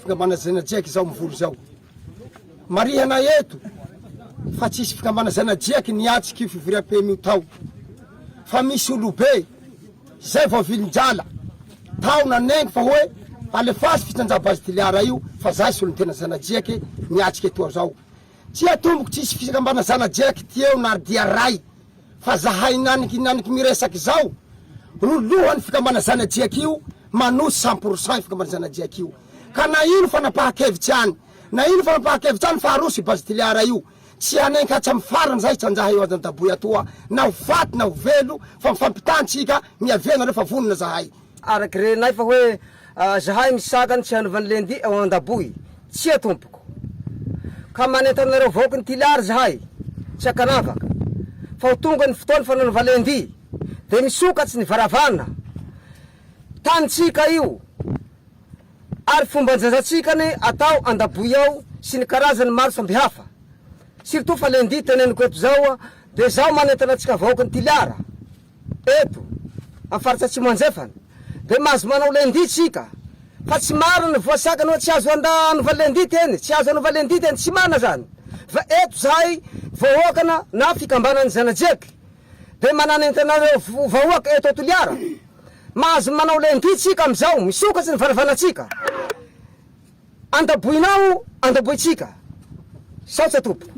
fikambanana zanajeky zao mivolo zao. Marihana eto fa tsisy fikambanana zanajeky niatsiky fiviram-pemio tao. Fa misy olobe zay vao vilinjala tao nanengy fa hoe alefasy fitanjabazy tiliara io fa zay sy olon-tena zanajeky niatsiky etoa zao. Tsy atomboky tsisy fikambanana zanajeky ty eo na dia ray fa zahay naniky miresaky zao lohany fikambanana zanajeky io manosy 100% fikambanana zanajeky io. Ka na ino fanapahakevitsy any, na ino fanapahakevitsy any fa arosy bazy tiliara io. Tsy anenky hatramy farany zay tranjaha eo adantaboy atoa na ho faty na ho velo fa mifampitantsika miavena rehefa vonona zahay. Araky renay fa hoe zahay misakany tsy hanovany lendi eo andaboy tsy atompoko. Ka manentanareo vaokany tiliara zahay tsy akanavaka fa ho tonga ny fotoany fananova lendi de misokatsy ny varavana tanitsika io ary fomban-jazatsikany atao andaboy ao sy ny karazany maro samby hafa. Surtout fa lendi teneniko eto zao de zao manentana atsika vahoakany tiliara eto amin'ny faritsy Atsimo Anjefany de mahazo manao lendi tsika fa tsy maro ny voasakany hoe tsy azo anova lendi teny, tsy azo anova lendi teny, tsy mana zany. Fa eto zahay vahoakana na fikambanany zanajeky de mananentanareo vahoaka eto tiliara mahazo manao lendi tsika amizao misokatsy ny varavanatsika andaboinao andaboitsika sao tsy atompoko.